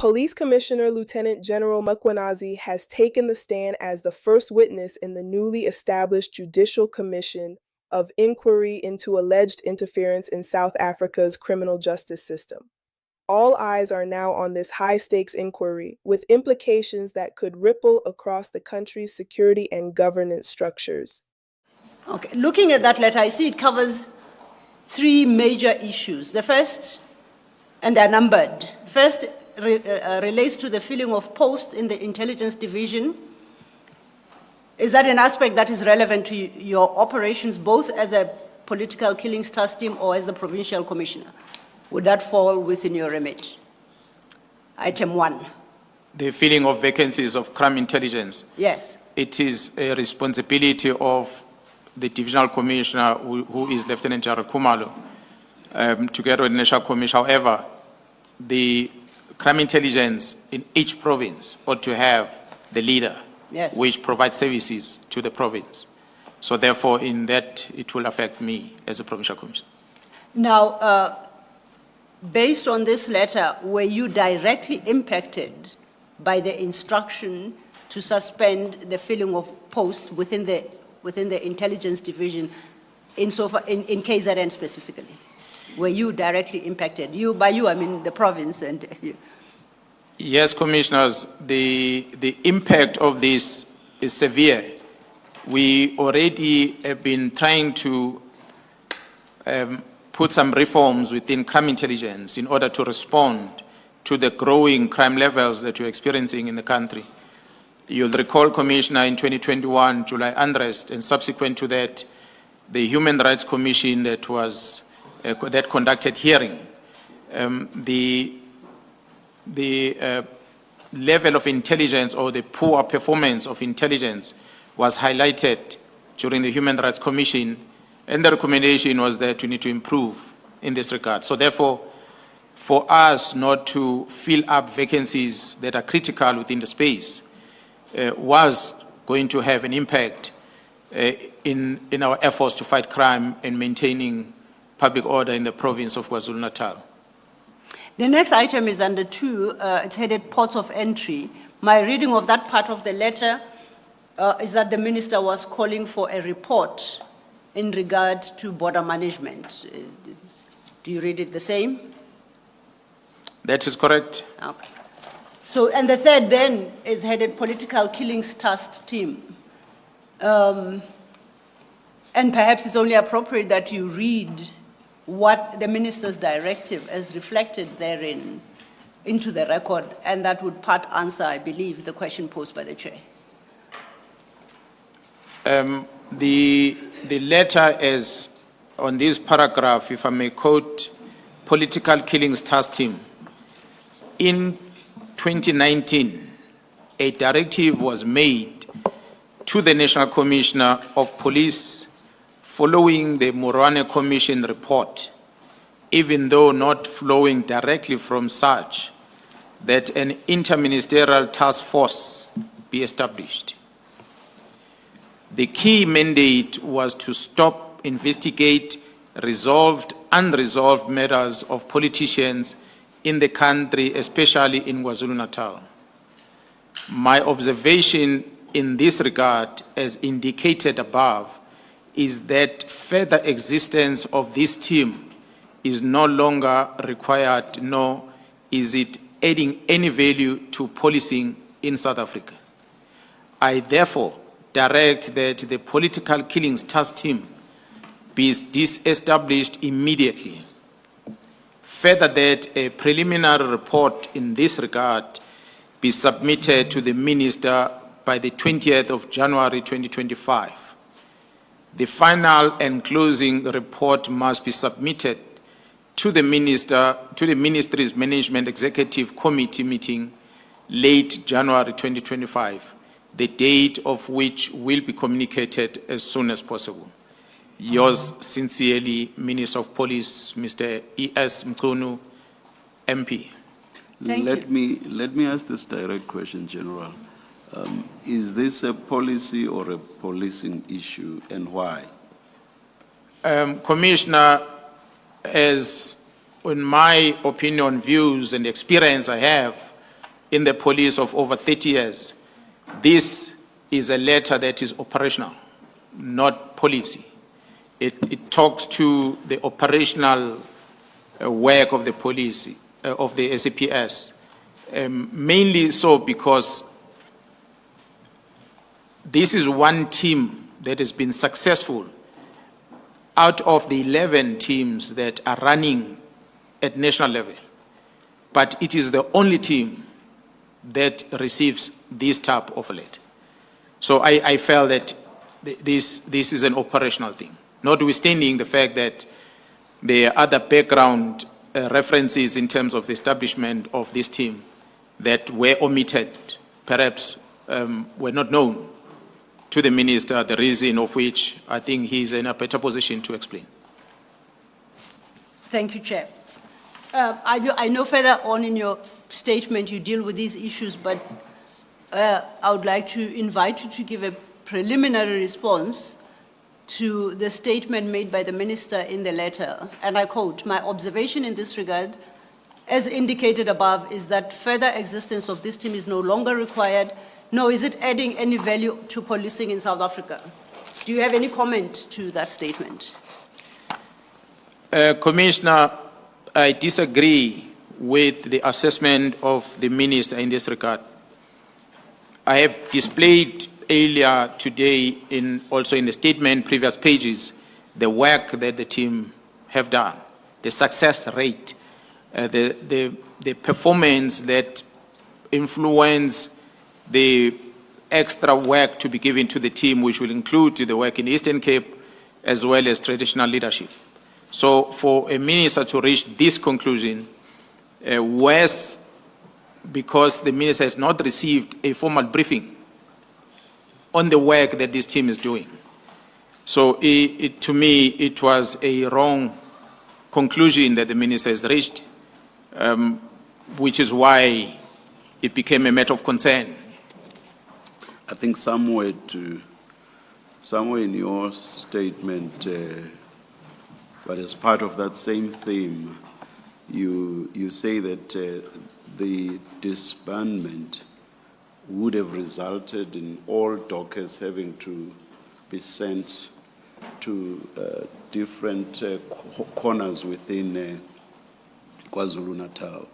Police Commissioner Lieutenant General Mkhwanazi has taken the stand as the first witness in the newly established Judicial Commission of Inquiry into alleged interference in South Africa's criminal justice system. All eyes are now on this high-stakes inquiry, with implications that could ripple across the country's security and governance structures. Okay, looking at that letter, I see it covers three major issues. The first, and they're numbered. First relates to the filling of posts in the intelligence division. Is that an aspect that is relevant to your operations, both as a political killings task team or as the provincial commissioner? Would that fall within your remit? Item 1. The filling of vacancies of crime intelligence. Yes. It is a responsibility of the divisional commissioner, who is Lieutenant General Khumalo, together with the National Commission. However, the crime intelligence in each province ought to have the leader, yes, which provides services to the province. So therefore, in that, it will affect me as a provincial commissioner. Now, based on this letter, were you directly impacted by the instruction to suspend the filling of posts within the intelligence division in KZN specifically? Were you directly impacted? By you, I mean the province and you. Yes, commissioners, the impact of this is severe. We already have been trying to put some reforms within crime intelligence in order to respond to the growing crime levels that we're experiencing in the country. You'll recall, Commissioner, in 2021, July unrest, and subsequent to that, the Human Rights Commission that was that conducted hearing. The level of intelligence or the poor performance of intelligence was highlighted during the Human Rights Commission, and the recommendation was that we need to improve in this regard. So therefore, for us not to fill up vacancies that are critical within the space was going to have an impact in our efforts to fight crime and maintaining public order in the province of KwaZulu-Natal. The next item is under 2, it's headed ports of entry. My reading of that part of the letter is that the minister was calling for a report in regard to border management. Do you read it the same? That is correct. Okay. So, and the third then is headed political killings task team. And perhaps it's only appropriate that you read what the minister's directive as reflected therein into the record, and that would part answer, I believe, the question posed by the chair. The letter is on this paragraph, if I may quote, political killings task team. In 2019, a directive was made to the National Commissioner of Police following the Mkhwanazi Commission report, even though not flowing directly from such, that an interministerial task force be established. The key mandate was to stop, investigate, resolved, unresolved matters of politicians in the country, especially in KwaZulu-Natal. My observation in this regard, as indicated above, is that further existence of this team is no longer required, nor is it adding any value to policing in South Africa. I therefore direct that the political killings task team be disestablished immediately. Further, that a preliminary report in this regard be submitted to the minister by the 20th of January 2025. The final and closing report must be submitted to the ministry's management executive committee meeting late January 2025, the date of which will be communicated as soon as possible. Yours sincerely, Minister of Police, Mr. E.S. Mchunu, MP. Let me ask this direct question, General. Is this a policy or a policing issue, and why? Commissioner, as in my opinion, views and experience I have, in the police of over 30 years, this is a letter that is operational, not policy. It talks to the operational work of the police, of the SAPS, mainly so because this is one team that has been successful out of the 11 teams that are running at national level. But it is the only team that receives this type of letter. So I felt that this is an operational thing, notwithstanding the fact that there are other background references in terms of the establishment of this team that were omitted, perhaps were not known to the minister, the reason of which I think he's in a better position to explain. Thank you, Chair. I know further on in your statement you deal with these issues, but I would like to invite you to give a preliminary response to the statement made by the minister in the letter. And I quote, "My observation in this regard, as indicated above, is that further existence of this team is no longer required, nor is it adding any value to policing in South Africa." Do you have any comment to that statement? Commissioner, I disagree with the assessment of the minister in this regard. I have displayed earlier today, also in the statement, previous pages, the work that the team have done, the success rate, the performance that influence the extra work to be given to the team, which will include the work in the Eastern Cape, as well as traditional leadership. So for a minister to reach this conclusion, was because the minister has not received a formal briefing on the work that this team is doing. So to me, it was a wrong conclusion that the minister has reached, which is why it became a matter of concern. I think somewhere in your statement, but as part of that same theme, you say that the disbandment would have resulted in all dockers having to be sent to different corners within KwaZulu-Natal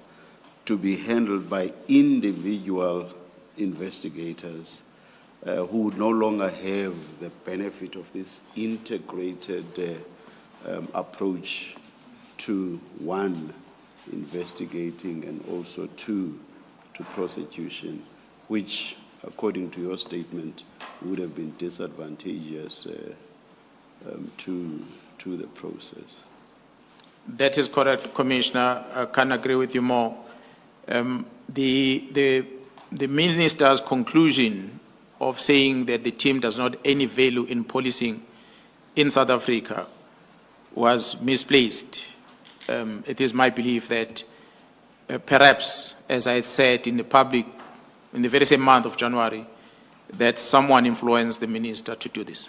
to be handled by individual investigators who would no longer have the benefit of this integrated approach to, one, investigating and also two, to prosecution, which, according to your statement, would have been disadvantageous to the process. That is correct, Commissioner. I can't agree with you more. The minister's conclusion of saying that the team does not have any value in policing in South Africa was misplaced. It is my belief that perhaps, as I had said in the public, in the very same month of January, that someone influenced the minister to do this.